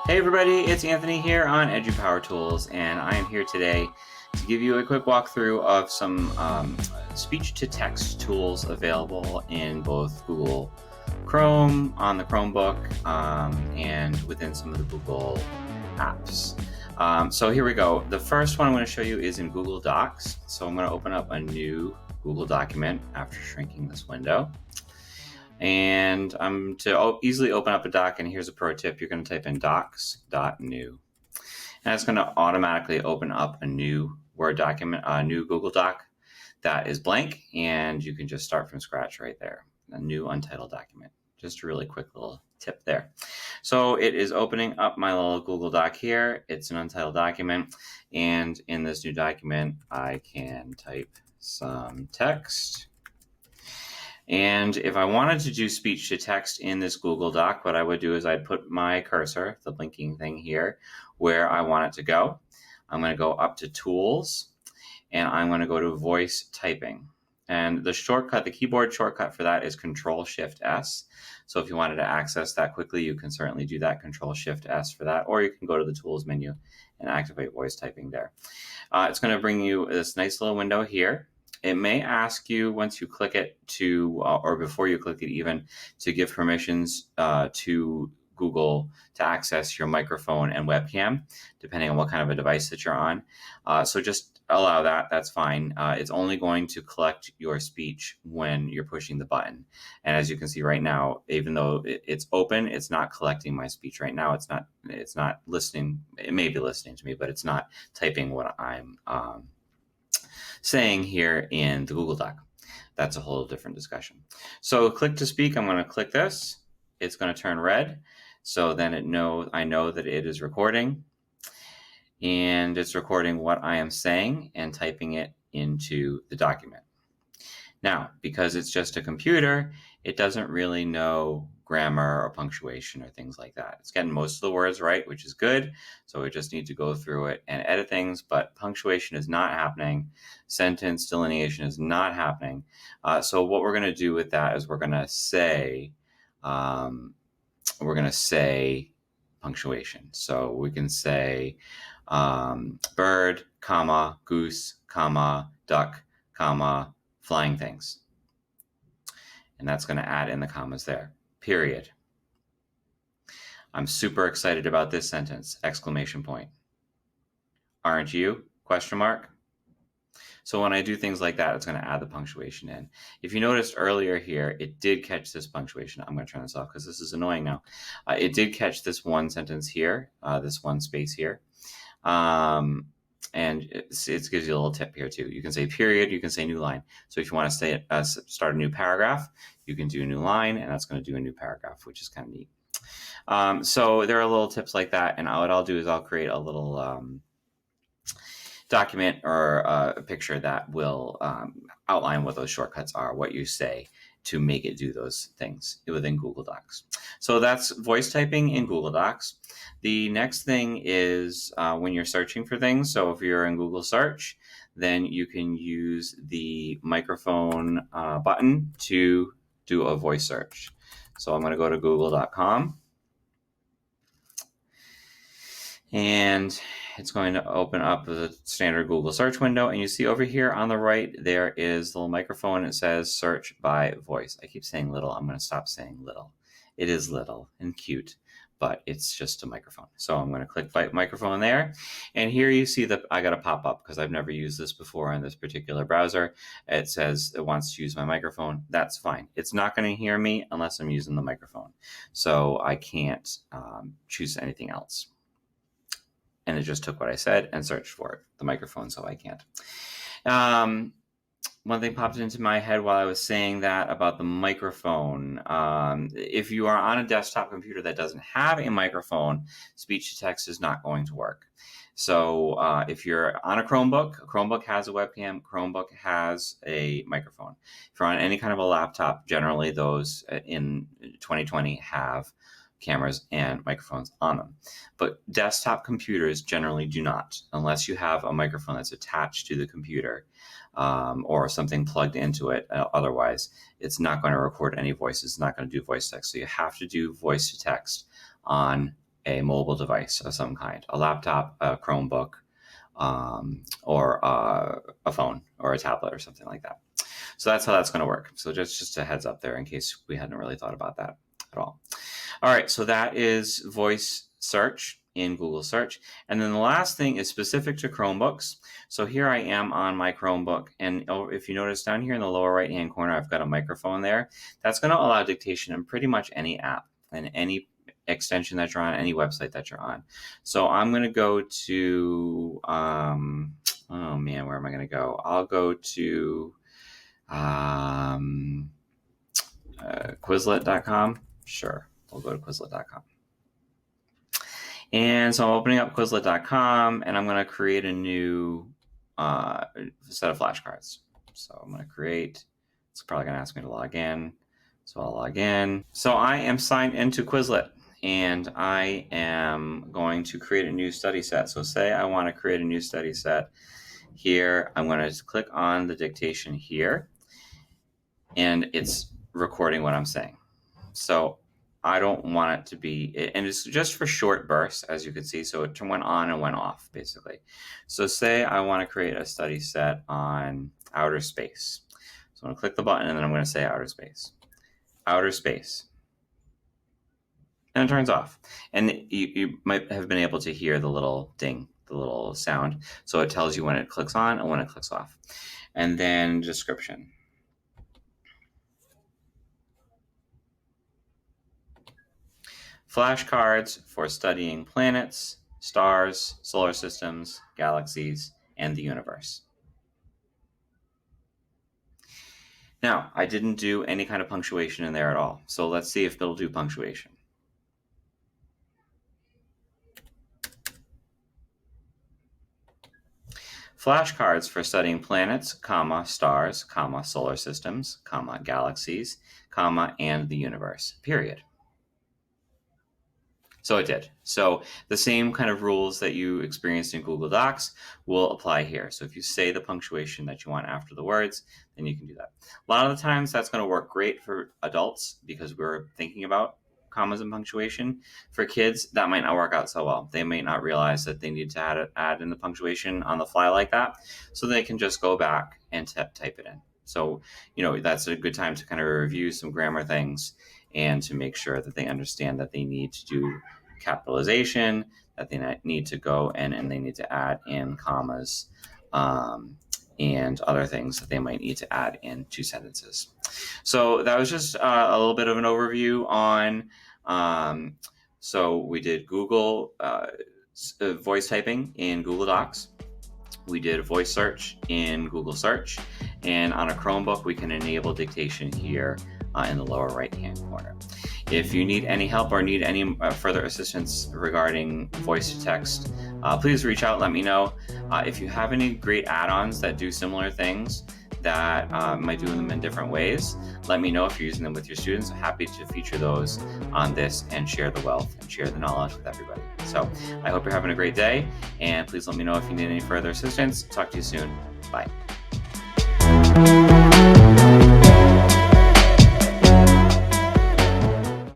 Hey everybody, it's Anthony here on EduPower Tools, and I am here today to give you a quick walkthrough of some speech-to-text tools available in both Google Chrome, on the Chromebook, and within some of the Google apps. So here we go. The first one I'm going to show you is in Google Docs. So I'm going to open up a new Google document after shrinking this window. And I'm to easily open up a doc, and here's a pro tip. You're going to type in docs.new. And it's going to automatically open up a new Word document, a new Google Doc that is blank, and you can just start from scratch right there. A new untitled document. Just a really quick little tip there. So it is opening up my little Google Doc here. It's an untitled document, and in this new document, I can type some text. And if I wanted to do speech to text in this Google Doc, what I would do is I'd put my cursor, the blinking thing here, where I want it to go. I'm going to go up to Tools, and I'm going to go to Voice Typing. And the shortcut, the keyboard shortcut for that is Control-Shift-S. So if you wanted to access that quickly, you can certainly do that, Control-Shift-S for that, or you can go to the Tools menu and activate voice typing there. It's going to bring you this nice little window here. It may ask you once you click it to, or before you click it even, to give permissions to Google to access your microphone and webcam, depending on what kind of a device that you're on. So just allow that, that's fine. It's only going to collect your speech when you're pushing the button. And as you can see right now, even though it's open, it's not collecting my speech right now. It's not listening. It may be listening to me, but it's not typing what I'm saying here in the Google Doc. That's a whole different discussion. So click to speak. I'm going to click this. It's going to turn red. So then I know that it is recording, and it's recording what I am saying and typing it into the document. Now, because it's just a computer, it doesn't really know grammar or punctuation or things like that. It's getting most of the words right, which is good. So we just need to go through it and edit things, but punctuation is not happening. Sentence delineation is not happening. So what we're going to do with that is we're going to say punctuation. So we can say bird, comma, goose, comma, duck, comma, flying things. And that's going to add in the commas there. Period. I'm super excited about this sentence. Exclamation point. Aren't you? Question mark. So when I do things like that, it's going to add the punctuation in. If you noticed earlier here, it did catch this punctuation. I'm going to turn this off because this is annoying now. It did catch this one sentence here, this one space here. And it gives you a little tip here too. You can say period, you can say new line. So if you want to start a new paragraph, you can do a new line, and that's going to do a new paragraph, which is kind of neat. So there are little tips like that, and what I'll do is I'll create a little document or a picture that will outline what those shortcuts are, what you say to make it do those things within Google Docs. So that's voice typing in Google Docs. The next thing is when you're searching for things. So if you're in Google search, then you can use the microphone button to do a voice search. So I'm going to go to google.com. And it's going to open up the standard Google search window. And you see over here on the right, there is the little microphone. It says search by voice. I keep saying little. I'm going to stop saying little. It is little and cute, but it's just a microphone. So I'm going to click microphone there. And here you see that I got a pop-up because I've never used this before on this particular browser. It says it wants to use my microphone. That's fine. It's not going to hear me unless I'm using the microphone. So I can't choose anything else. And it just took what I said and searched for it, the microphone, so I can't. One thing popped into my head while I was saying that about the microphone. If you are on a desktop computer that doesn't have a microphone, speech-to-text is not going to work. So if you're on a Chromebook has a webcam, Chromebook has a microphone. If you're on any kind of a laptop, generally those in 2020 have cameras and microphones on them. But desktop computers generally do not, unless you have a microphone that's attached to the computer or something plugged into it. Otherwise, it's not going to record any voices. It's not going to do voice text. So you have to do voice to text on a mobile device of some kind, a laptop, a Chromebook, or a phone or a tablet or something like that. So that's how that's going to work. So just a heads up there in case we hadn't really thought about that at all. All right, so that is voice search in Google Search. And then the last thing is specific to Chromebooks. So here I am on my Chromebook, and if you notice down here in the lower right-hand corner, I've got a microphone there. That's going to allow dictation in pretty much any app and any extension that you're on, any website that you're on. So I'm going to go to, oh man, where am I going to go? I'll go to Quizlet.com. Sure, we'll go to Quizlet.com. And so I'm opening up Quizlet.com, and I'm going to create a new set of flashcards. So I'm going to create, it's probably going to ask me to log in. So I'll log in. So I am signed into Quizlet, and I am going to create a new study set. So say I want to create a new study set here. I'm going to click on the dictation here, and it's recording what I'm saying. So I don't want it to be, and it's just for short bursts, as you can see. So it went on and went off, basically. So say I want to create a study set on outer space. So I'm going to click the button, and then I'm going to say outer space. Outer space. And it turns off. And you might have been able to hear the little ding, the little sound. So it tells you when it clicks on and when it clicks off. And then description. Flashcards for studying planets, stars, solar systems, galaxies, and the universe. Now, I didn't do any kind of punctuation in there at all. So let's see if it'll do punctuation. Flashcards for studying planets, comma, stars, comma, solar systems, comma, galaxies, comma, and the universe, period. So it did. So the same kind of rules that you experienced in Google Docs will apply here. So if you say the punctuation that you want after the words, then you can do that. A lot of the times that's going to work great for adults because we're thinking about commas and punctuation. For kids, that might not work out so well. They may not realize that they need to add in the punctuation on the fly like that. So they can just go back and type it in. So, that's a good time to kind of review some grammar things and to make sure that they understand that they need to do capitalization, that they need to go in and they need to add in commas and other things that they might need to add into sentences. So that was just a little bit of an overview on, so we did Google voice typing in Google Docs. We did voice search in Google Search, and on a Chromebook, we can enable dictation here in the lower right-hand corner. If you need any help or need any further assistance regarding voice to text, please reach out, let me know. If you have any great add-ons that do similar things that might do them in different ways, let me know if you're using them with your students. I'm happy to feature those on this and share the wealth and share the knowledge with everybody. So I hope you're having a great day, and please let me know if you need any further assistance. Talk to you soon. Bye.